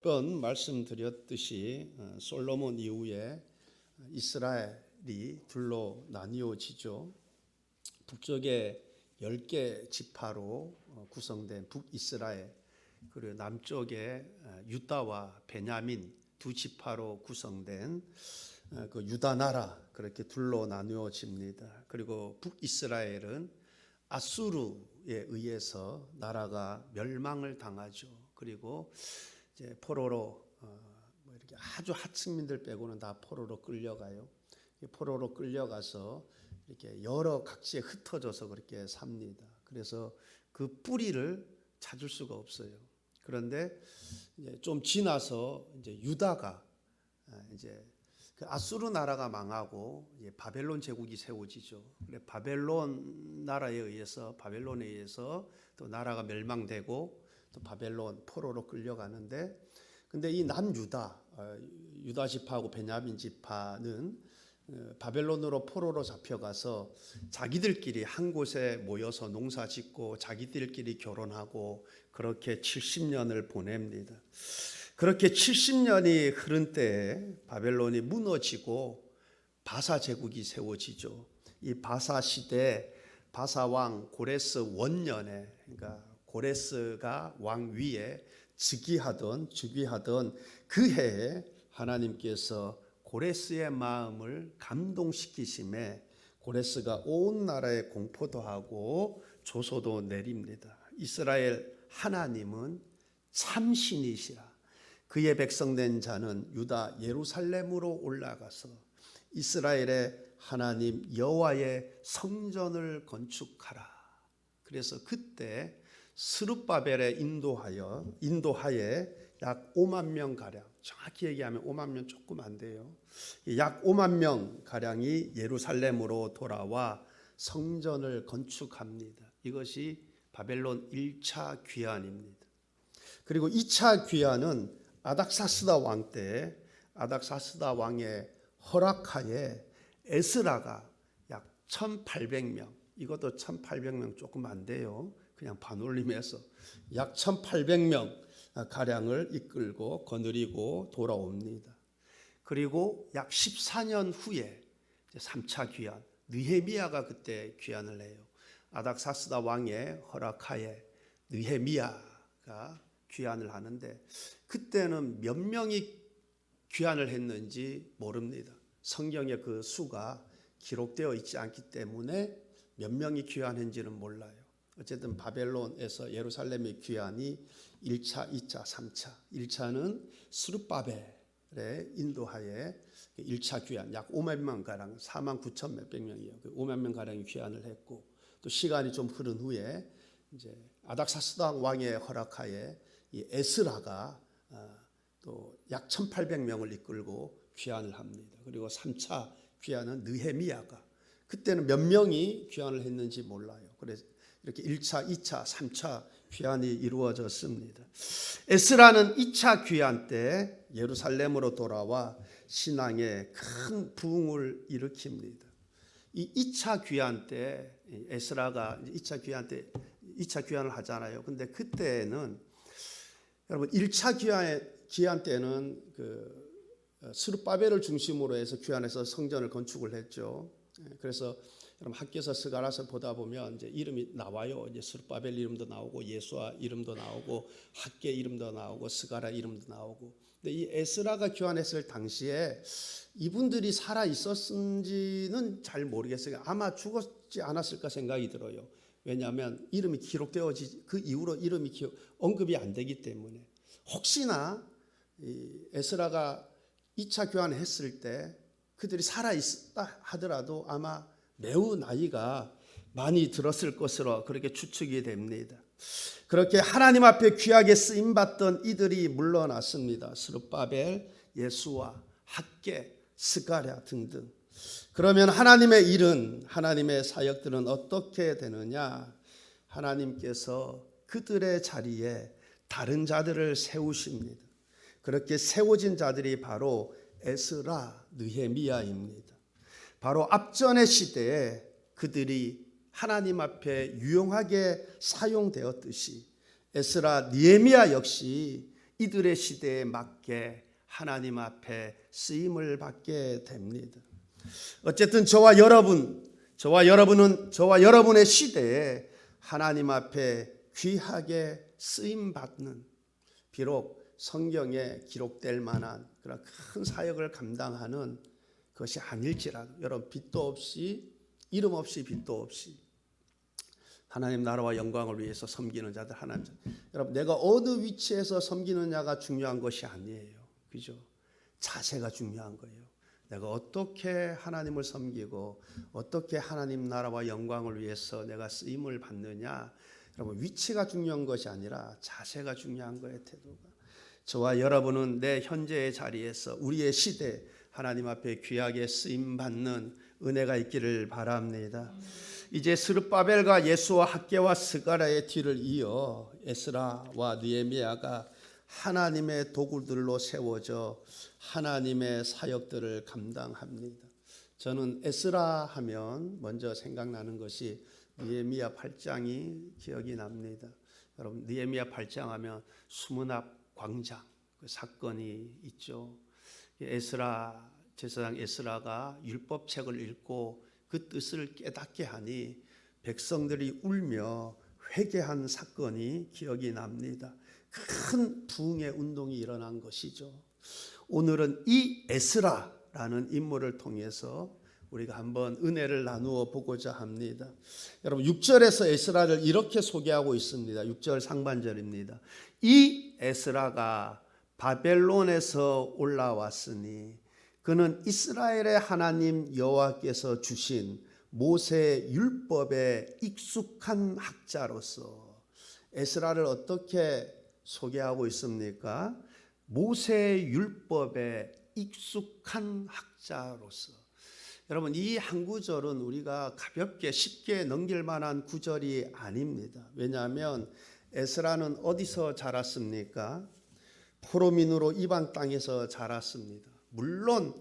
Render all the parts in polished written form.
번 말씀드렸듯이 솔로몬 이후에 이스라엘이 둘로 나뉘어지죠. 북쪽에 10개 지파로 구성된 북이스라엘, 그리고 남쪽에 유다와 베냐민 두 지파로 구성된 그 유다 나라, 그렇게 둘로 나누어집니다. 그리고 북이스라엘은 아수르에 의해서 나라가 멸망을 당하죠. 그리고 이제 포로로 이렇게 아주 하층민들 빼고는 다 포로로 끌려가요. 포로로 끌려가서 이렇게 여러 각지에 흩어져서 그렇게 삽니다. 그래서 그 뿌리를 찾을 수가 없어요. 그런데 이제 좀 지나서 이제 유다가 이제 그 아수르 나라가 망하고 이제 바벨론 제국이 세워지죠. 그래 바벨론에 의해서 또 나라가 멸망되고 또 바벨론 포로로 끌려가는데, 근데 이 남유다, 유다 지파하고 베냐민 지파는 바벨론으로 포로로 잡혀가서 자기들끼리 한 곳에 모여서 농사 짓고 자기들끼리 결혼하고 그렇게 70년을 보냅니다. 그렇게 70년이 흐른 때에 바벨론이 무너지고 바사 제국이 세워지죠. 이 바사 시대 바사 왕 고레스 원년에, 그러니까 고레스가 왕 위에 즉위하던 그 해에 하나님께서 고레스의 마음을 감동시키심에 고레스가 온 나라에 공포도 하고 조소도 내립니다. 이스라엘 하나님은 참신이시라. 그의 백성된 자는 유다 예루살렘으로 올라가서 이스라엘의 하나님 여호와의 성전을 건축하라. 그래서 그때 스룹바벨의 인도하에 약 5만 명 가량, 정확히 얘기하면 5만 명 조금 안 돼요. 약 5만 명 가량이 예루살렘으로 돌아와 성전을 건축합니다. 이것이 바벨론 1차 귀환입니다. 그리고 2차 귀환은 아닥사스다 왕 때, 아닥사스다 왕의 허락하에 에스라가 약 1,800명, 이것도 1,800명 조금 안 돼요. 그냥 반올림해서 약 1,800명 가량을 이끌고 거느리고 돌아옵니다. 그리고 약 14년 후에 3차 귀환, 느헤미야가 그때 귀환을 해요. 아닥사스다 왕의 허락하에 느헤미야가 귀환을 하는데, 그때는 몇 명이 귀환을 했는지 모릅니다. 성경에 그 수가 기록되어 있지 않기 때문에 몇 명이 귀환했는지는 몰라요. 어쨌든 바벨론에서 예루살렘의 귀환이 1차, 2차, 3차. 1차는 스룹바벨의 인도하에 1차 귀환, 약 5만 명가량, 4만 9천 몇백 명이에요. 5만 명가량이 귀환을 했고, 또 시간이 좀 흐른 후에 이제 아닥사스다 왕의 허락하에 이 에스라가 또 약 1,800명을 이끌고 귀환을 합니다. 그리고 3차 귀환은 느헤미야가, 그때는 몇 명이 귀환을 했는지 몰라요. 그래서 이렇게 1차, 2차, 3차 귀환이 이루어졌습니다. 에스라는 2차 귀환 때 예루살렘으로 돌아와 신앙에 큰 부흥을 일으킵니다. 이 2차 귀환 때 에스라가 2차 귀환을 하잖아요. 근데 그때는 여러분 1차 귀환 때는 그 스룹바벨을 중심으로 해서 귀환해서 성전을 건축을 했죠. 그래서 여러분 학교에서 스가랴서 보다 보면 이제 이름이 나와요. 이제 스룹바벨 이름도 나오고 예수아 이름도 나오고 학계 이름도 나오고 스가랴 이름도 나오고. 근데 이 에스라가 귀환했을 당시에 이분들이 살아 있었는지는 잘 모르겠어요. 아마 죽었지 않았을까 생각이 들어요. 왜냐하면 이름이 기록되어지 그 이후로 이름이 언급이 안 되기 때문에, 혹시나 이 에스라가 2차 귀환했을 때 그들이 살아 있다 하더라도 아마 매우 나이가 많이 들었을 것으로 그렇게 추측이 됩니다. 그렇게 하나님 앞에 귀하게 쓰임 받던 이들이 물러났습니다. 스룹바벨, 예수와 학계, 스가랴 등등. 그러면 하나님의 일은, 하나님의 사역들은 어떻게 되느냐? 하나님께서 그들의 자리에 다른 자들을 세우십니다. 그렇게 세워진 자들이 바로 에스라, 느헤미야입니다. 바로 앞전의 시대에 그들이 하나님 앞에 유용하게 사용되었듯이 에스라, 느헤미야 역시 이들의 시대에 맞게 하나님 앞에 쓰임을 받게 됩니다. 어쨌든 저와 여러분의 시대에 하나님 앞에 귀하게 쓰임 받는, 비록 성경에 기록될 만한 그런 큰 사역을 감당하는 것이 아닐지라도 여러분 빚도 없이 이름 없이 빚도 없이 하나님 나라와 영광을 위해서 섬기는 자들 하나님. 여러분 내가 어느 위치에서 섬기느냐가 중요한 것이 아니에요. 그죠? 자세가 중요한 거예요. 내가 어떻게 하나님을 섬기고 어떻게 하나님 나라와 영광을 위해서 내가 쓰임을 받느냐. 여러분 위치가 중요한 것이 아니라 자세가 중요한 거예요. 태도가. 저와 여러분은 내 현재의 자리에서 우리의 시대 하나님 앞에 귀하게 쓰임 받는 은혜가 있기를 바랍니다. 이제 스룹바벨과 예수와 학개와 스가랴의 뒤를 이어 에스라와 느헤미야가 하나님의 도구들로 세워져 하나님의 사역들을 감당합니다. 저는 에스라 하면 먼저 생각나는 것이 느헤미야 8장이 기억이 납니다. 여러분 느헤미야 8장 하면 수문 앞 광장 그 사건이 있죠. 에스라 제사장 에스라가 율법책을 읽고 그 뜻을 깨닫게 하니 백성들이 울며 회개한 사건이 기억이 납니다. 큰 부흥의 운동이 일어난 것이죠. 오늘은 이 에스라라는 인물을 통해서 우리가 한번 은혜를 나누어 보고자 합니다. 여러분 6절에서 에스라를 이렇게 소개하고 있습니다. 6절 상반절입니다. 이 에스라가 바벨론에서 올라왔으니 그는 이스라엘의 하나님 여호와께서 주신 모세의 율법에 익숙한 학자로서. 에스라를 어떻게 소개하고 있습니까? 모세의 율법에 익숙한 학자로서. 여러분 이 한 구절은 우리가 가볍게 쉽게 넘길 만한 구절이 아닙니다. 왜냐하면 에스라는 어디서 자랐습니까? 포로민으로 이방 땅에서 자랐습니다. 물론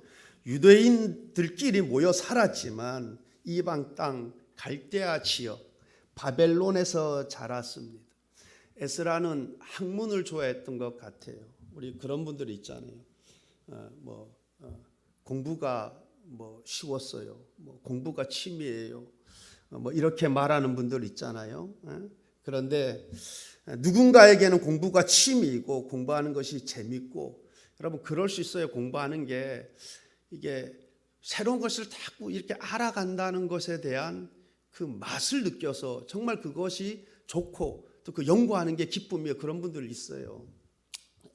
유대인들끼리 모여 살았지만 이방 땅 갈대아 지역 바벨론에서 자랐습니다. 에스라는 학문을 좋아했던 것 같아요. 우리 그런 분들이 있잖아요. 공부가 쉬웠어요. 공부가 취미예요. 이렇게 말하는 분들 있잖아요. 그런데 누군가에게는 공부가 취미이고 공부하는 것이 재밌고, 여러분 그럴 수 있어요. 공부하는 게 이게 새로운 것을 자꾸 이렇게 알아간다는 것에 대한 그 맛을 느껴서 정말 그것이 좋고 또 그 연구하는 게 기쁨이에요. 그런 분들 있어요.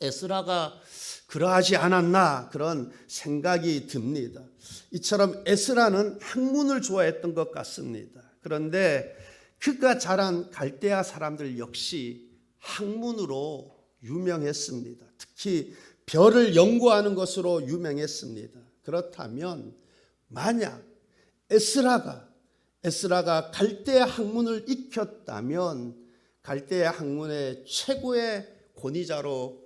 에스라가 그러하지 않았나 그런 생각이 듭니다. 이처럼 에스라는 학문을 좋아했던 것 같습니다. 그런데 그가 자란 갈대아 사람들 역시 학문으로 유명했습니다. 특히 별을 연구하는 것으로 유명했습니다. 그렇다면 만약 에스라가 갈대아 학문을 익혔다면 갈대아 학문의 최고의 권위자로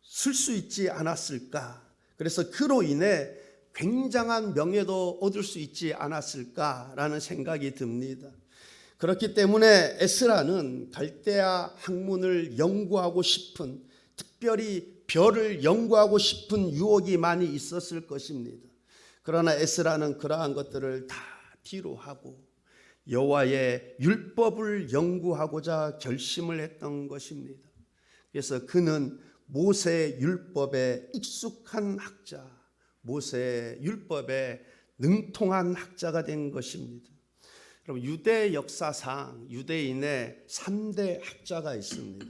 쓸 수 있지 않았을까? 그래서 그로 인해 굉장한 명예도 얻을 수 있지 않았을까라는 생각이 듭니다. 그렇기 때문에 에스라는 갈대아 학문을 연구하고 싶은, 특별히 별을 연구하고 싶은 유혹이 많이 있었을 것입니다. 그러나 에스라는 그러한 것들을 다 뒤로 하고 여호와의 율법을 연구하고자 결심을 했던 것입니다. 그래서 그는 모세의 율법에 익숙한 학자, 모세의 율법에 능통한 학자가 된 것입니다. 여러분 유대 역사상 유대인의 3대 학자가 있습니다.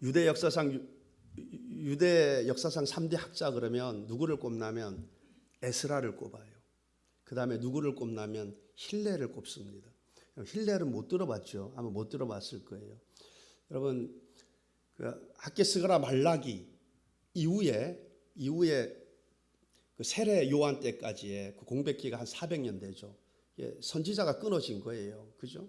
유대 역사상 3대 학자 그러면 누구를 꼽냐면 에스라를 꼽아요. 그 다음에 누구를 꼽냐면 힐레를 꼽습니다. 힐레를 못 들어봤죠. 아마 못 들어봤을 거예요. 여러분 학개스가라 말라기 이후에 그 세례 요한 때까지의 그 공백기가 한 400년 되죠. 선지자가 끊어진 거예요. 그죠?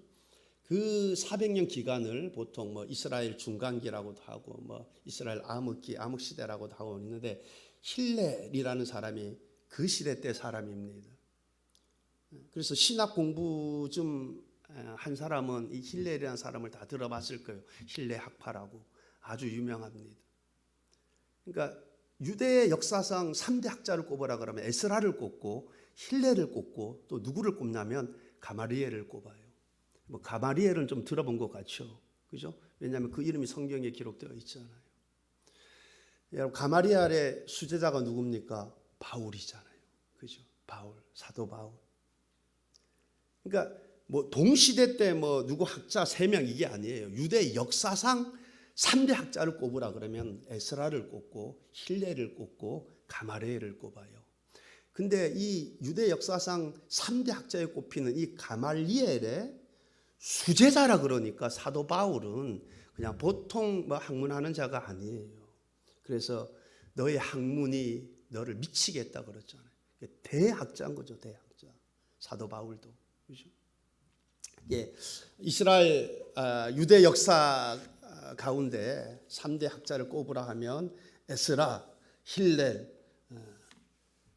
그 400년 기간을 보통 이스라엘 중간기라고도 하고 이스라엘 암흑 시대라고도 하고 있는데 힐렐이라는 사람이 그 시대 때 사람입니다. 그래서 신학 공부 좀 한 사람은 이 힐렐이라는 사람을 다 들어봤을 거예요. 힐레 학파라고 아주 유명합니다. 그러니까 유대의 역사상 3대 학자를 꼽으라 그러면 에스라를 꼽고 힐레를 꼽고 또 누구를 꼽냐면 가마리엘을 꼽아요. 뭐 가마리엘은 좀 들어본 것 같죠, 그죠? 왜냐하면 그 이름이 성경에 기록되어 있잖아요. 여러분 가마리엘의 수제자가 누굽니까? 바울이잖아요, 그죠? 바울, 사도 바울. 그러니까 뭐 동시대 때 뭐 누구 학자 3명 이게 아니에요. 유대 역사상 3대 학자를 꼽으라 그러면 에스라를 꼽고 힐레를 꼽고 가마리엘을 꼽아요. 근데 이 유대 역사상 3대 학자에 꼽히는 이 가말리엘의 수제자라 그러니까 사도 바울은 그냥 보통 뭐 학문하는 자가 아니에요. 그래서 너의 학문이 너를 미치겠다 그랬잖아요. 대학자인 거죠, 대학자. 사도 바울도. 그죠? 예, 이스라엘 유대 역사 가운데 3대 학자를 꼽으라 하면 에스라, 힐렐,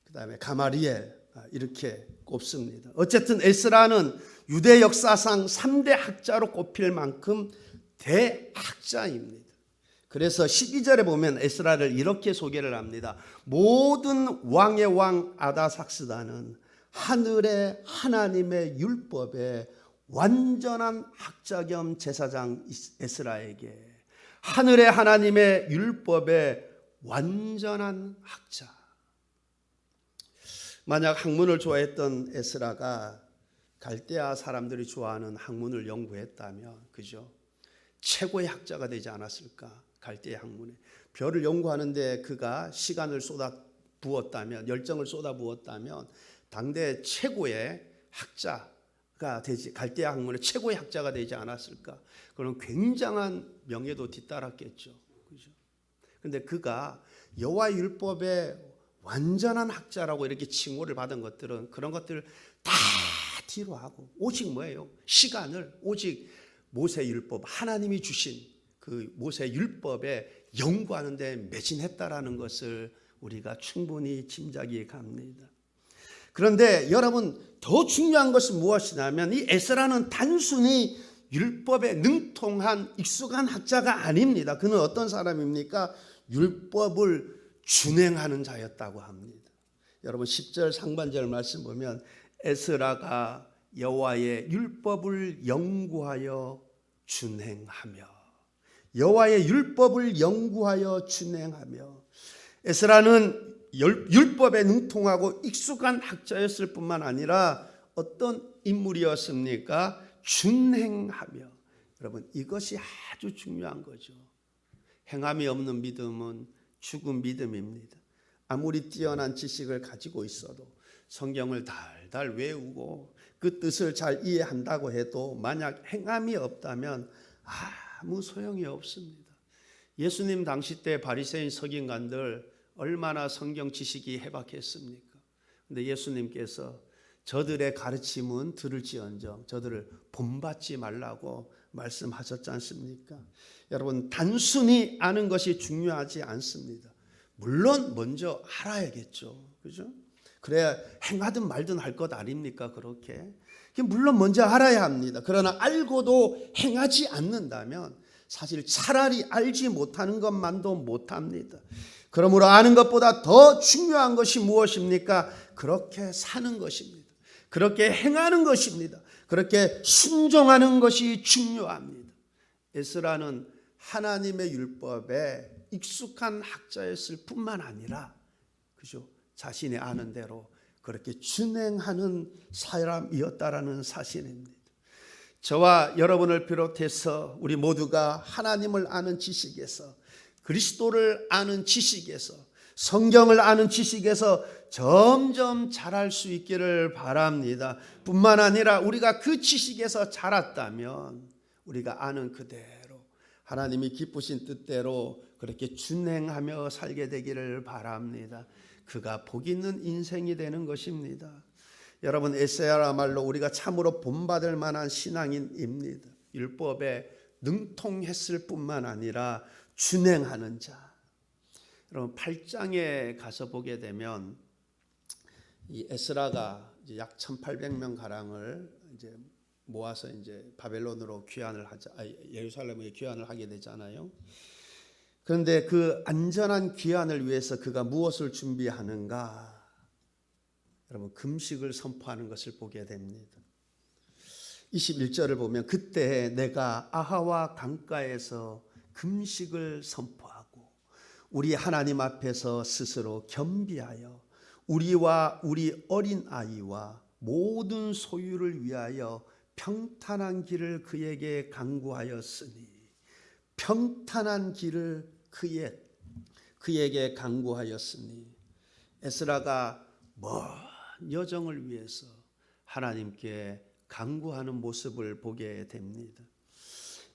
그다음에 가마리엘 이렇게 꼽습니다. 어쨌든 에스라는 유대 역사상 3대 학자로 꼽힐 만큼 대학자입니다. 그래서 12절에 보면 에스라를 이렇게 소개를 합니다. 모든 왕의 왕 아다삭스다는 하늘의 하나님의 율법에 완전한 학자 겸 제사장 에스라에게 하늘의 하나님의 율법의 완전한 학자. 만약 학문을 좋아했던 에스라가 갈대아 사람들이 좋아하는 학문을 연구했다면, 그죠? 최고의 학자가 되지 않았을까? 갈대아 학문에 별을 연구하는데 그가 시간을 쏟아 부었다면, 열정을 쏟아 부었다면 당대 최고의 학자가 되지, 갈대아 학문의 최고의 학자가 되지 않았을까? 그런 굉장한 명예도 뒤따랐겠죠, 그죠? 그런데 그가 여호와의 율법의 완전한 학자라고 이렇게 칭호를 받은 것들은 그런 것들을 다 뒤로 하고 오직 뭐예요? 시간을 오직 모세 율법, 하나님이 주신 그 모세 율법에 연구하는 데 매진했다라는 것을 우리가 충분히 짐작이 갑니다. 그런데 여러분 더 중요한 것은 무엇이냐면 이 에스라는 단순히 율법에 능통한 익숙한 학자가 아닙니다. 그는 어떤 사람입니까? 율법을 준행하는 자였다고 합니다. 여러분 10절 상반절 말씀 보면 에스라가 여호와의 율법을 연구하여 준행하며, 여호와의 율법을 연구하여 준행하며. 에스라는 율법에 능통하고 익숙한 학자였을 뿐만 아니라 어떤 인물이었습니까? 준행하며. 여러분 이것이 아주 중요한 거죠. 행함이 없는 믿음은 죽은 믿음입니다. 아무리 뛰어난 지식을 가지고 있어도 성경을 달달 외우고 그 뜻을 잘 이해한다고 해도 만약 행함이 없다면 아무 소용이 없습니다. 예수님 당시 때 바리새인 서기관들 얼마나 성경 지식이 해박했습니까? 근데 예수님께서 저들의 가르침은 들을지언정 저들을 본받지 말라고 말씀하셨지 않습니까? 여러분 단순히 아는 것이 중요하지 않습니다. 물론 먼저 알아야겠죠, 그죠? 그래야 행하든 말든 할 것 아닙니까? 그렇게 물론 먼저 알아야 합니다. 그러나 알고도 행하지 않는다면 사실 차라리 알지 못하는 것만도 못합니다. 그러므로 아는 것보다 더 중요한 것이 무엇입니까? 그렇게 사는 것입니다. 그렇게 행하는 것입니다. 그렇게 순종하는 것이 중요합니다. 에스라는 하나님의 율법에 익숙한 학자였을 뿐만 아니라, 그죠? 자신이 아는 대로 그렇게 준행하는 사람이었다라는 사실입니다. 저와 여러분을 비롯해서 우리 모두가 하나님을 아는 지식에서, 그리스도를 아는 지식에서, 성경을 아는 지식에서 점점 자랄 수 있기를 바랍니다. 뿐만 아니라 우리가 그 지식에서 자랐다면 우리가 아는 그대로 하나님이 기쁘신 뜻대로 그렇게 준행하며 살게 되기를 바랍니다. 그가 복 있는 인생이 되는 것입니다. 여러분 에스라야말로 우리가 참으로 본받을 만한 신앙인입니다. 율법에 능통했을 뿐만 아니라 준행하는 자. 여러분 8장에 가서 보게 되면 이 에스라가 이제 약 1,800명 가량을 이제 모아서 이제 바벨론으로 예루살렘에 귀환을 하게 되잖아요. 그런데 그 안전한 귀환을 위해서 그가 무엇을 준비하는가? 여러분, 금식을 선포하는 것을 보게 됩니다. 21절을 보면 그때 내가 아하와 강가에서 금식을 선포하고 우리 하나님 앞에서 스스로 겸비하여 우리와 우리 어린 아이와 모든 소유를 위하여 평탄한 길을 그에게 강구하였으니, 평탄한 길을 그에게 강구하였으니, 에스라가 먼 여정을 위해서 하나님께 강구하는 모습을 보게 됩니다.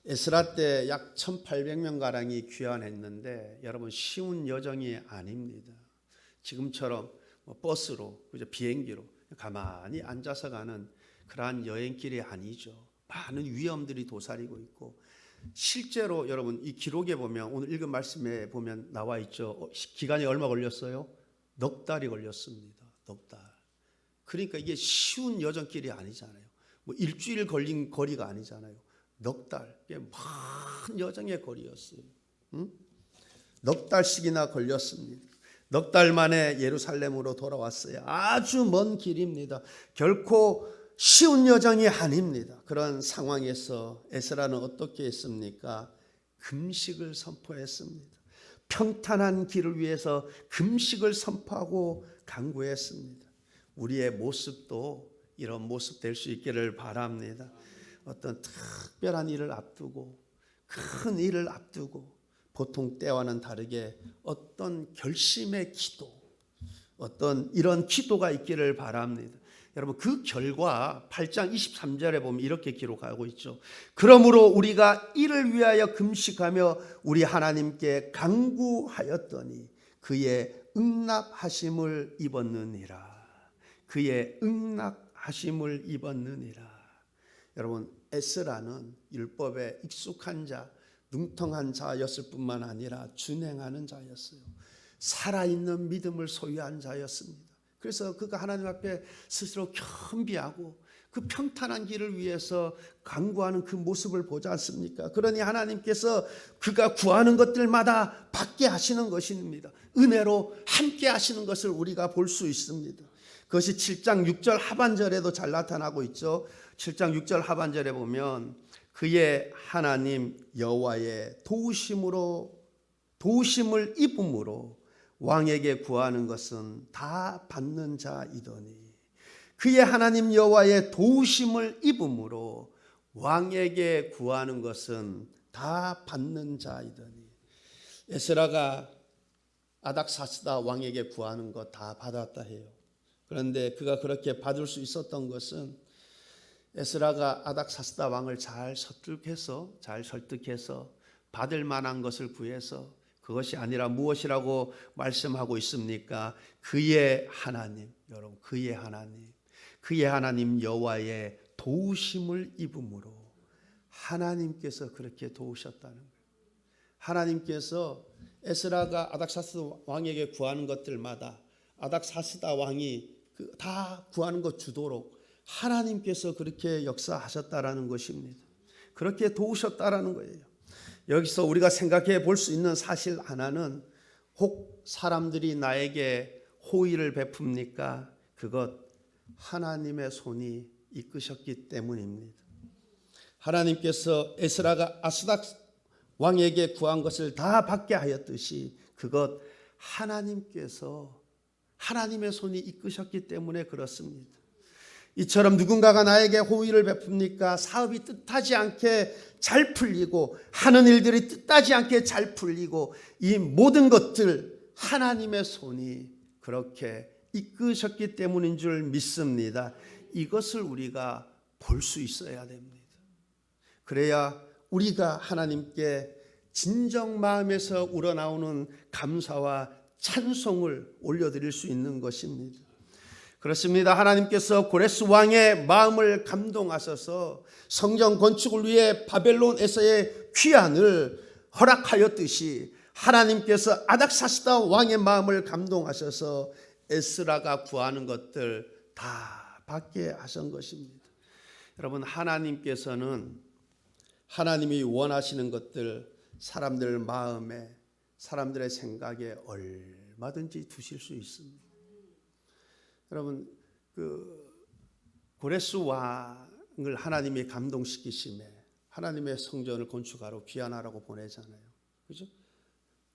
에스라 때 약 1800명 가량이 귀환했는데 여러분, 쉬운 여정이 아닙니다. 지금처럼 버스로, 비행기로 가만히 앉아서 가는 그러한 여행길이 아니죠. 많은 위험들이 도사리고 있고, 실제로 여러분 이 기록에 보면, 오늘 읽은 말씀에 보면 나와 있죠. 기간이 얼마 걸렸어요? 넉 달이 걸렸습니다. 넉 달. 그러니까 이게 쉬운 여정길이 아니잖아요. 일주일 걸린 거리가 아니잖아요. 넉 달. 이게 먼 여정의 거리였어요. 넉 달씩이나 걸렸습니다. 넉 달 만에 예루살렘으로 돌아왔어요. 아주 먼 길입니다. 결코 쉬운 여정이 아닙니다. 그런 상황에서 에스라는 어떻게 했습니까? 금식을 선포했습니다. 평탄한 길을 위해서 금식을 선포하고 간구했습니다. 우리의 모습도 이런 모습 될 수 있기를 바랍니다. 어떤 특별한 일을 앞두고, 큰 일을 앞두고, 보통 때와는 다르게 어떤 결심의 기도, 어떤 이런 기도가 있기를 바랍니다. 여러분, 그 결과 8장 23절에 보면 이렇게 기록하고 있죠. 그러므로 우리가 이를 위하여 금식하며 우리 하나님께 간구하였더니 그의 응답하심을 입었느니라. 그의 응답하심을 입었느니라. 여러분, 에스라는 율법에 익숙한 자, 능통한 자였을 뿐만 아니라 준행하는 자였어요. 살아있는 믿음을 소유한 자였습니다. 그래서 그가 하나님 앞에 스스로 겸비하고 그 평탄한 길을 위해서 간구하는 그 모습을 보지 않습니까? 그러니 하나님께서 그가 구하는 것들마다 받게 하시는 것입니다. 은혜로 함께 하시는 것을 우리가 볼 수 있습니다. 그것이 7장 6절 하반절에도 잘 나타나고 있죠. 7장 6절 하반절에 보면 그의 하나님 여호와의 도우심을 입음으로 왕에게 구하는 것은 다 받는 자이더니, 그의 하나님 여호와의 도우심을 입음으로 왕에게 구하는 것은 다 받는 자이더니, 에스라가 아닥사스다 왕에게 구하는 것 다 받았다 해요. 그런데 그가 그렇게 받을 수 있었던 것은 에스라가 아닥사스다 왕을 잘 설득해서 받을 만한 것을 구해서, 그것이 아니라 무엇이라고 말씀하고 있습니까? 그의 하나님, 여러분, 그의 하나님 여호와의 도우심을 입음으로 하나님께서 그렇게 도우셨다는 거예요. 하나님께서 에스라가 아닥사스다 왕에게 구하는 것들마다 아닥사스다 왕이 다 구하는 것 주도록 하나님께서 그렇게 역사하셨다라는 것입니다. 그렇게 도우셨다라는 거예요. 여기서 우리가 생각해 볼 수 있는 사실 하나는, 혹 사람들이 나에게 호의를 베풉니까? 그것 하나님의 손이 이끄셨기 때문입니다. 하나님께서 에스라가 아스닥 왕에게 구한 것을 다 받게 하였듯이 그것 하나님께서, 하나님의 손이 이끄셨기 때문에 그렇습니다. 이처럼 누군가가 나에게 호의를 베풉니까? 사업이 뜻하지 않게 잘 풀리고, 하는 일들이 뜻하지 않게 잘 풀리고, 이 모든 것들 하나님의 손이 그렇게 이끄셨기 때문인 줄 믿습니다. 이것을 우리가 볼 수 있어야 됩니다. 그래야 우리가 하나님께 진정 마음에서 우러나오는 감사와 찬송을 올려드릴 수 있는 것입니다. 그렇습니다. 하나님께서 고레스 왕의 마음을 감동하셔서 성전 건축을 위해 바벨론에서의 귀환을 허락하였듯이, 하나님께서 아닥사스다 왕의 마음을 감동하셔서 에스라가 구하는 것들 다 받게 하신 것입니다. 여러분, 하나님께서는 하나님이 원하시는 것들 사람들 마음에, 사람들의 생각에 얼마든지 두실 수 있습니다. 여러분, 고레스 왕을 하나님이 감동시키심에 하나님의 성전을 건축하러 귀환하라고 보내잖아요. 그죠?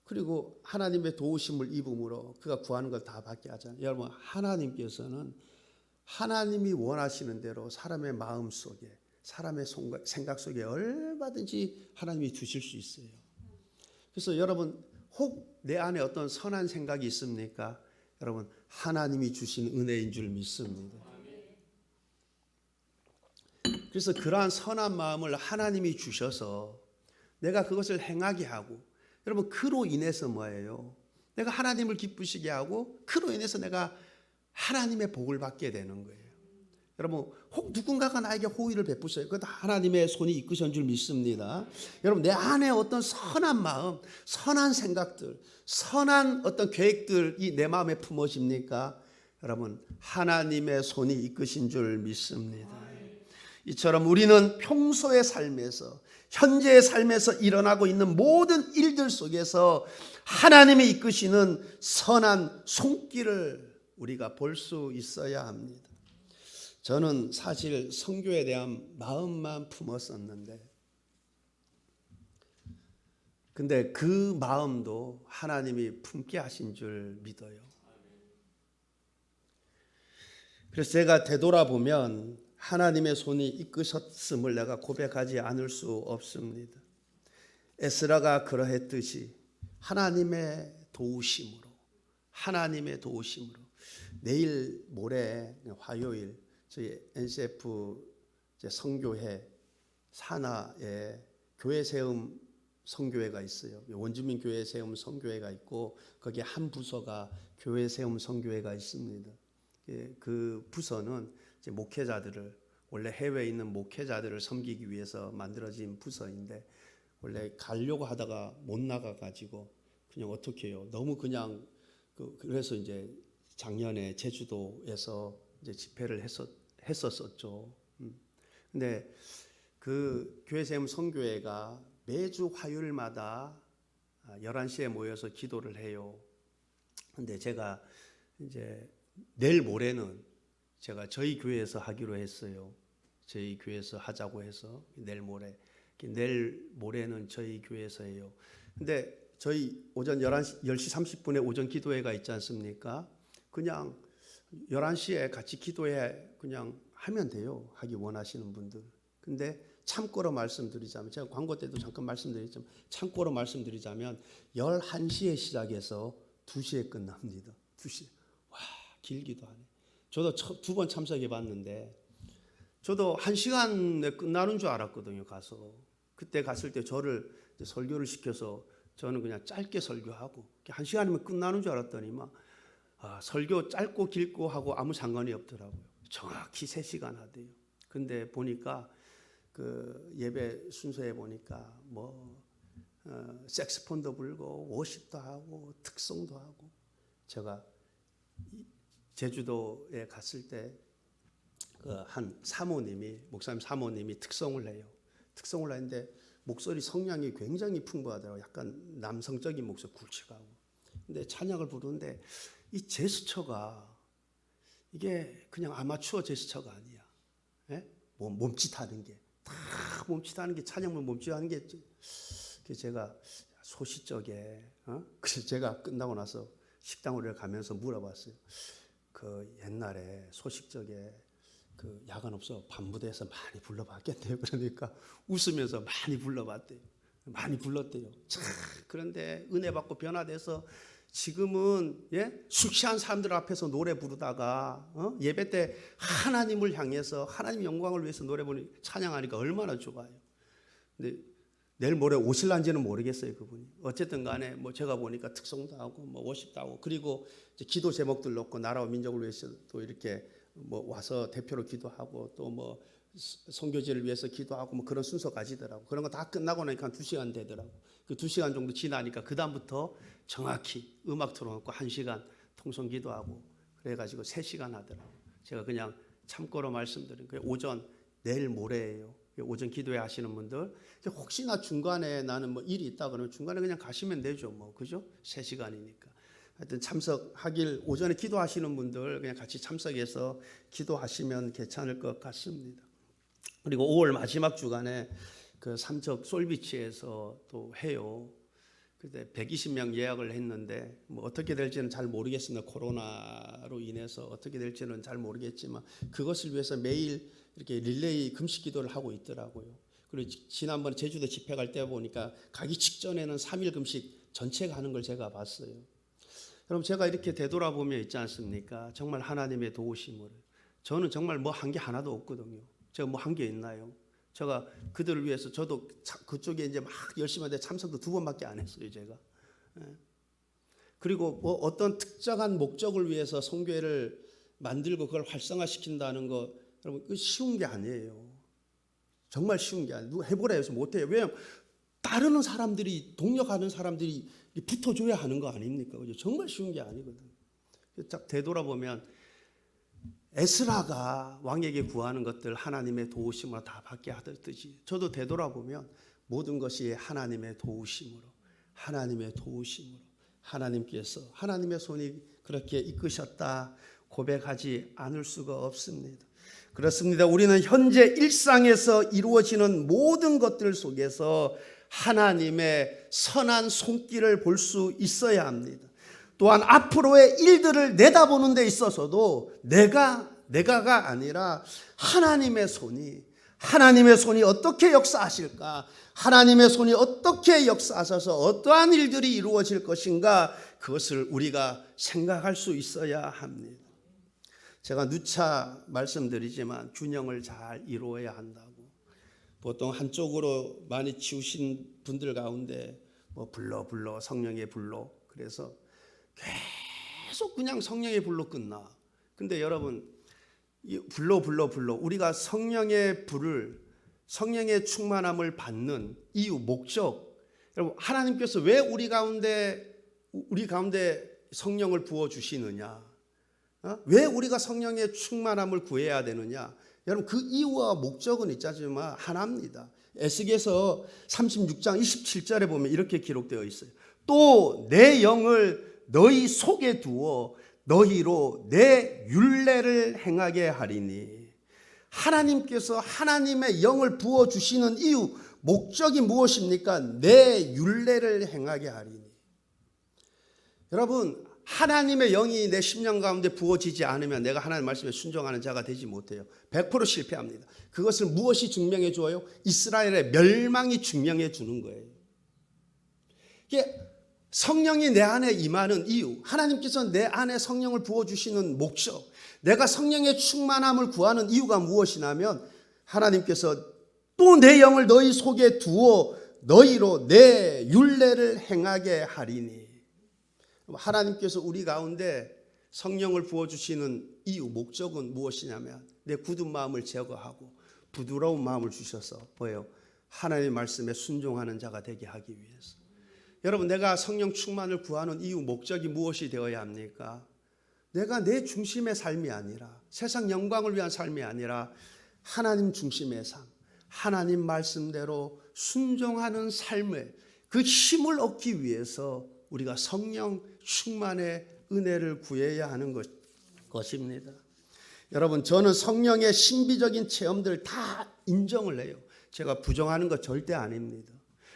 그리고 하나님의 도우심을 입음으로 그가 구하는 걸 다 받게 하잖아요. 여러분, 하나님께서는 하나님이 원하시는 대로 사람의 마음 속에, 사람의 생각 속에 얼마든지 하나님이 두실 수 있어요. 그래서 여러분, 혹 내 안에 어떤 선한 생각이 있습니까? 여러분, 하나님이 주신 은혜인 줄 믿습니다. 그래서 그러한 선한 마음을 하나님이 주셔서 내가 그것을 행하게 하고, 여러분, 그로 인해서 뭐예요? 내가 하나님을 기쁘시게 하고 그로 인해서 내가 하나님의 복을 받게 되는 거예요. 여러분, 혹 누군가가 나에게 호의를 베푸셔요. 그것도 하나님의 손이 이끄신 줄 믿습니다. 여러분, 내 안에 어떤 선한 마음, 선한 생각들, 선한 어떤 계획들이 내 마음에 품어집니까? 여러분, 하나님의 손이 이끄신 줄 믿습니다. 이처럼 우리는 평소의 삶에서, 현재의 삶에서 일어나고 있는 모든 일들 속에서 하나님이 이끄시는 선한 손길을 우리가 볼 수 있어야 합니다. 저는 사실 선교에 대한 마음만 품었었는데, 근데 그 마음도 하나님이 품게 하신 줄 믿어요. 그래서 제가 되돌아보면 하나님의 손이 이끄셨음을 내가 고백하지 않을 수 없습니다. 에스라가 그러했듯이 하나님의 도우심으로, 내일 모레 화요일 저희 NCF 선교회 산하에 교회 세움 선교회가 있어요. 원주민 교회 세움 선교회가 있고 거기에 한 부서가 교회 세움 선교회가 있습니다. 그 부서는 이제 목회자들을, 원래 해외에 있는 목회자들을 섬기기 위해서 만들어진 부서인데, 원래 가려고 하다가 못 나가가지고 그냥 어떻게 해요? 너무 그냥 그래서 이제 작년에 제주도에서 이제 집회를 했었었죠. 근데 그 교회 세움 선교회가 매주 화요일마다 11시에 모여서 기도를 해요. 근데 제가 이제 내일 모레는 제가 저희 교회에서 하기로 했어요. 저희 교회에서 하자고 해서 내일 모레는 저희 교회에서 해요. 근데 저희 오전 10시 30분에 오전 기도회가 있지 않습니까? 그냥 11시에 같이 기도회 그냥 하면 돼요. 하기 원하시는 분들. 근데 참고로 말씀드리자면, 제가 광고 때도 잠깐 말씀드렸지만, 참고로 말씀드리자면 11시에 시작해서 2시에 끝납니다. 2시. 와, 길기도 하네. 저도 2번 참석해 봤는데 저도 1시간에 끝나는 줄 알았거든요. 가서 그때 갔을 때 저를 설교를 시켜서 저는 그냥 짧게 설교하고 1시간이면 끝나는 줄 알았더니만 설교 짧고 길고 하고 아무 상관이 없더라고요. 정확히 3시간 하대요. 근데 보니까 그 예배 순서에 보니까 색스폰도 불고 워십도 하고 특송도 하고, 제가 제주도에 갔을 때 한 목사님 사모님이 특송을 해요. 특송을 하는데 목소리 성량이 굉장히 풍부하더라고요. 약간 남성적인 목소리, 굵직하고. 근데 찬양을 부르는데 이 제스처가 이게 그냥 아마추어 제스처가 아니야. 예? 몸짓하는 게 다 몸짓하는 게, 찬양을 몸짓하는 게. 제가 소시적에 그래서 제가 끝나고 나서 식당으로 가면서 물어봤어요. 그 옛날에 소식적에 그 야간 없어 반부대에서 많이 불러봤겠대요. 그러니까 웃으면서 많이 불러봤대요. 많이 불렀대요. 참, 그런데 은혜 받고 변화돼서 지금은 술 취한 사람들 앞에서 노래 부르다가 예배 때 하나님을 향해서 하나님 영광을 위해서 노래 부르니 찬양하니까 얼마나 좋아요. 근데 내일 모레 오실란지는 모르겠어요, 그분이. 어쨌든 간에 제가 보니까 특송도 하고 워십도 하고, 그리고 이제 기도 제목들 놓고 나라와 민족을 위해서 또 이렇게 와서 대표로 기도하고, 또 선교지를 위해서 기도하고 그런 순서 가지더라고. 그런 거 다 끝나고 나니까 한 2시간 되더라고. 그 2시간 정도 지나니까 그 다음부터 정확히 음악 틀어놓고 1시간 통성 기도하고 그래가지고 3시간 하더라고. 제가 그냥 참고로 말씀드린 거예요. 오전 내일 모레예요. 오전 기도회 하시는 분들 혹시나 중간에 나는 뭐 일이 있다 그러면 중간에 그냥 가시면 되죠. 뭐 그죠? 3시간이니까. 하여튼 참석하길 오전에 기도하시는 분들 그냥 같이 참석해서 기도하시면 괜찮을 것 같습니다. 그리고 5월 마지막 주간에 그 삼척 솔비치에서 또 해요. 그때 120명 예약을 했는데 뭐 어떻게 될지는 잘 모르겠습니다. 코로나로 인해서 어떻게 될지는 잘 모르겠지만 그것을 위해서 매일 이렇게 릴레이 금식 기도를 하고 있더라고요. 그리고 지난번 제주도 집회 갈 때 보니까 가기 직전에는 3일 금식 전체가 하는 걸 제가 봤어요. 여러분 제가 이렇게 되돌아보며 있지 않습니까? 정말 하나님의 도우심으로 저는 정말 뭐 한 게 하나도 없거든요. 제가 뭐 한 게 있나요? 제가 그들을 위해서 저도 그쪽에 이제 막 열심히 하는데 참석도 2번밖에 안 했어요, 제가. 그리고 뭐 어떤 특정한 목적을 위해서 선교회를 만들고 그걸 활성화시킨다는 거 여러분 그 쉬운 게 아니에요. 정말 쉬운 게 아니에요. 누가 해보라 해서 못해요. 왜냐하면 따르는 사람들이 동력하는 사람들이 붙어줘야 하는 거 아닙니까? 그죠? 정말 쉬운 게 아니거든요. 딱 되돌아보면 에스라가 왕에게 구하는 것들 하나님의 도우심으로 다 받게 하듯이 저도 되돌아보면 모든 것이 하나님의 도우심으로 하나님께서 하나님의 손이 그렇게 이끄셨다 고백하지 않을 수가 없습니다. 그렇습니다. 우리는 현재 일상에서 이루어지는 모든 것들 속에서 하나님의 선한 손길을 볼 수 있어야 합니다. 또한 앞으로의 일들을 내다보는 데 있어서도 내가가 아니라 하나님의 손이 어떻게 역사하실까? 하나님의 손이 어떻게 역사하셔서 어떠한 일들이 이루어질 것인가? 그것을 우리가 생각할 수 있어야 합니다. 제가 누차 말씀드리지만 균형을 잘 이루어야 한다고. 보통 한쪽으로 많이 치우신 분들 가운데 뭐 불러 성령의 불로 그래서 계속 그냥 성령의 불로 끝나. 근데 여러분 불러 우리가 성령의 불을 성령의 충만함을 받는 이유 목적 여러분 하나님께서 왜 우리 가운데 성령을 부어 주시느냐? 왜 우리가 성령의 충만함을 구해야 되느냐? 여러분 그 이유와 목적은 있자지만 하나입니다. 에스겔서 36장 27절에 보면 이렇게 기록되어 있어요. 또 내 영을 너희 속에 두어 너희로 내 율례를 행하게 하리니. 하나님께서 하나님의 영을 부어주시는 이유 목적이 무엇입니까? 내 율례를 행하게 하리니. 여러분 하나님의 영이 내 심령 가운데 부어지지 않으면 내가 하나님 말씀에 순종하는 자가 되지 못해요. 100% 실패합니다. 그것을 무엇이 증명해 줘요? 이스라엘의 멸망이 증명해 주는 거예요. 이게 성령이 내 안에 임하는 이유, 하나님께서 내 안에 성령을 부어주시는 목적, 내가 성령의 충만함을 구하는 이유가 무엇이냐면 하나님께서 또 내 영을 너희 속에 두어 너희로 내 율례를 행하게 하리니. 하나님께서 우리 가운데 성령을 부어주시는 이유, 목적은 무엇이냐면 내 굳은 마음을 제거하고 부드러운 마음을 주셔서 뭐예요? 하나님의 말씀에 순종하는 자가 되게 하기 위해서. 여러분 내가 성령 충만을 구하는 이유 목적이 무엇이 되어야 합니까? 내가 내 중심의 삶이 아니라 세상 영광을 위한 삶이 아니라 하나님 중심의 삶, 하나님 말씀대로 순종하는 삶을 그 힘을 얻기 위해서 우리가 성령 충만의 은혜를 구해야 하는 것입니다. 여러분 저는 성령의 신비적인 체험들 다 인정을 해요. 제가 부정하는 거 절대 아닙니다.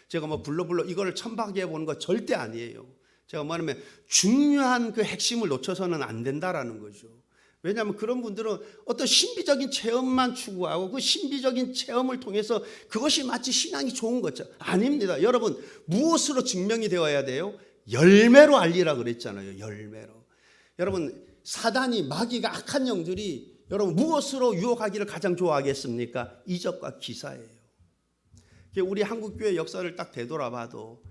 제가 뭐 불러 이거를 천박해 보는 거 절대 아니에요. 제가 말하면 중요한 그 핵심을 놓쳐서는 안 된다라는 거죠. 왜냐하면 그런 분들은 어떤 신비적인 체험만 추구하고 그 신비적인 체험을 통해서 그것이 마치 신앙이 좋은 것처럼. 아닙니다. 여러분 무엇으로 증명이 되어야 돼요? 열매로 알리라 그랬잖아요. 열매로. 여러분 사단이 마귀가 악한 영들이 여러분 무엇으로 유혹하기를 가장 좋아하겠습니까? 이적과 기사예요. 우리 한국교회 역사를 딱 되돌아봐도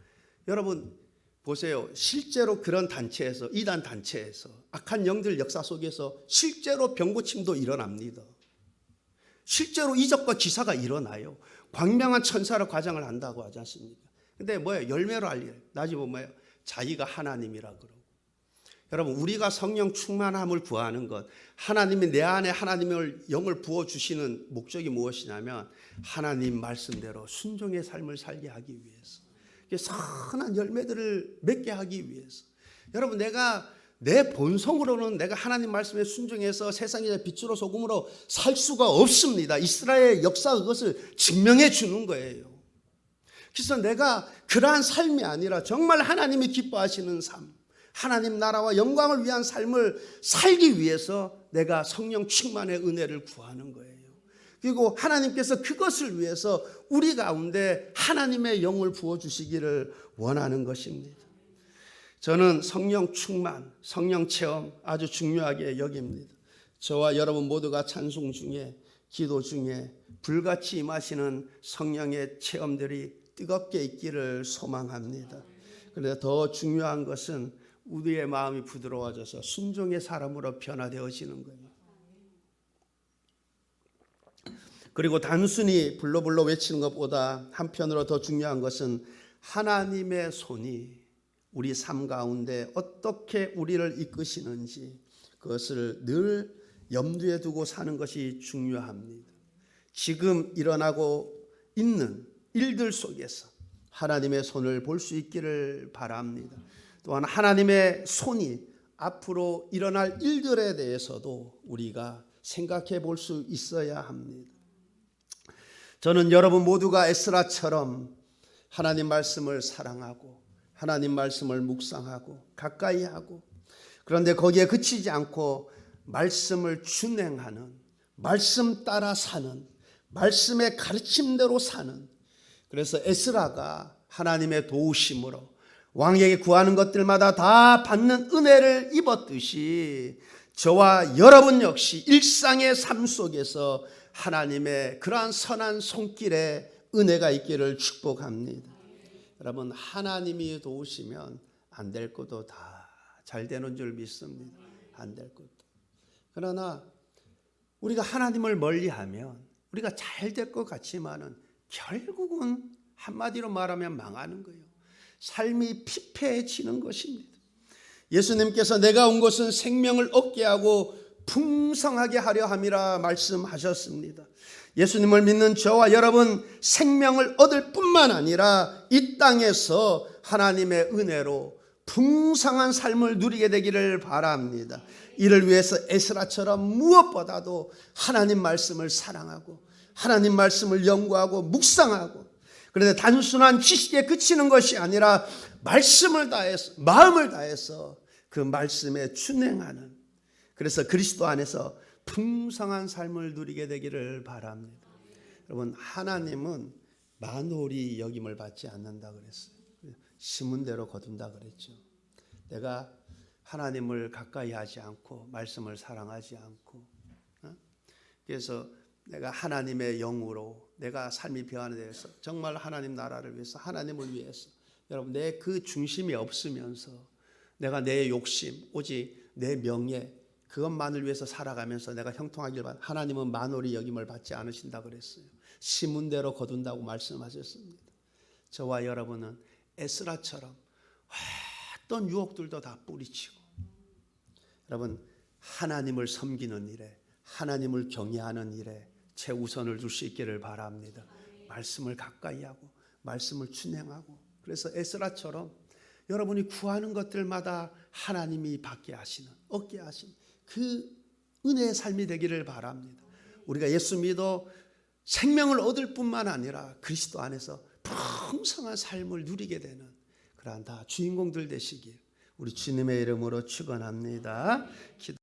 여러분 보세요. 실제로 그런 단체에서 이단 단체에서 악한 영들 역사 속에서 실제로 병고침도 일어납니다. 실제로 이적과 기사가 일어나요. 광명한 천사로 과장을 한다고 하지 않습니까? 근데 뭐예요? 열매로 알려요. 나중에 뭐예요? 자기가 하나님이라 그러고. 여러분, 우리가 성령 충만함을 구하는 것, 하나님이 내 안에 하나님을 영을 부어주시는 목적이 무엇이냐면 하나님 말씀대로 순종의 삶을 살게 하기 위해서, 선한 열매들을 맺게 하기 위해서. 여러분, 내가 내 본성으로는 내가 하나님 말씀에 순종해서 세상의 빛으로 소금으로 살 수가 없습니다. 이스라엘 역사가 그것을 증명해 주는 거예요. 그래서 내가 그러한 삶이 아니라 정말 하나님이 기뻐하시는 삶, 하나님 나라와 영광을 위한 삶을 살기 위해서 내가 성령 충만의 은혜를 구하는 거예요. 그리고 하나님께서 그것을 위해서 우리 가운데 하나님의 영을 부어주시기를 원하는 것입니다. 저는 성령 충만, 성령 체험 아주 중요하게 여깁니다. 저와 여러분 모두가 찬송 중에, 기도 중에 불같이 임하시는 성령의 체험들이 뜨겁게 있기를 소망합니다. 그런데 더 중요한 것은 우리의 마음이 부드러워져서 순종의 사람으로 변화되어지는 거예요. 그리고 단순히 불러불러 외치는 것보다 한편으로 더 중요한 것은 하나님의 손이 우리 삶 가운데 어떻게 우리를 이끄시는지 그것을 늘 염두에 두고 사는 것이 중요합니다. 지금 일어나고 있는 일들 속에서 하나님의 손을 볼 수 있기를 바랍니다. 또한 하나님의 손이 앞으로 일어날 일들에 대해서도 우리가 생각해 볼 수 있어야 합니다. 저는 여러분 모두가 에스라처럼 하나님 말씀을 사랑하고 하나님 말씀을 묵상하고 가까이 하고, 그런데 거기에 그치지 않고 말씀을 준행하는, 말씀 따라 사는, 말씀의 가르침대로 사는, 그래서 에스라가 하나님의 도우심으로 왕에게 구하는 것들마다 다 받는 은혜를 입었듯이 저와 여러분 역시 일상의 삶 속에서 하나님의 그러한 선한 손길에 은혜가 있기를 축복합니다. 여러분, 하나님이 도우시면 안 될 것도 다 잘 되는 줄 믿습니다. 안 될 것도. 그러나 우리가 하나님을 멀리하면 우리가 잘 될 것 같지만은 결국은 한마디로 말하면 망하는 거예요. 삶이 피폐해지는 것입니다. 예수님께서 내가 온 것은 생명을 얻게 하고 풍성하게 하려 함이라 말씀하셨습니다. 예수님을 믿는 저와 여러분 생명을 얻을 뿐만 아니라 이 땅에서 하나님의 은혜로 풍성한 삶을 누리게 되기를 바랍니다. 이를 위해서 에스라처럼 무엇보다도 하나님 말씀을 사랑하고 하나님 말씀을 연구하고 묵상하고, 그런데 단순한 지식에 그치는 것이 아니라 말씀을 다해서, 마음을 다해서 그 말씀에 준행하는, 그래서 그리스도 안에서 풍성한 삶을 누리게 되기를 바랍니다. 여러분, 하나님은 만홀히 여김을 받지 않는다 그랬어요. 심은 대로 거둔다 그랬죠. 내가 하나님을 가까이 하지 않고 말씀을 사랑하지 않고, 그래서 내가 하나님의 영으로 내가 삶이 변화에 대해서 정말 하나님 나라를 위해서, 하나님을 위해서, 여러분 내 그 중심이 없으면서 내가 내 욕심, 오직 내 명예, 그것만을 위해서 살아가면서 내가 형통하길 바라. 하나님은 만홀히 여김을 받지 않으신다 그랬어요. 심은 대로 거둔다고 말씀하셨습니다. 저와 여러분은 에스라처럼 어떤 유혹들도 다 뿌리치고, 여러분 하나님을 섬기는 일에, 하나님을 경외하는 일에 최우선을 둘 수 있기를 바랍니다. 말씀을 가까이 하고 말씀을 준행하고, 그래서 에스라처럼 여러분이 구하는 것들마다 하나님이 받게 하시는, 얻게 하시는 그 은혜의 삶이 되기를 바랍니다. 우리가 예수 믿어 생명을 얻을 뿐만 아니라 그리스도 안에서 풍성한 삶을 누리게 되는 그러한 다 주인공들 되시길 우리 주님의 이름으로 축원합니다.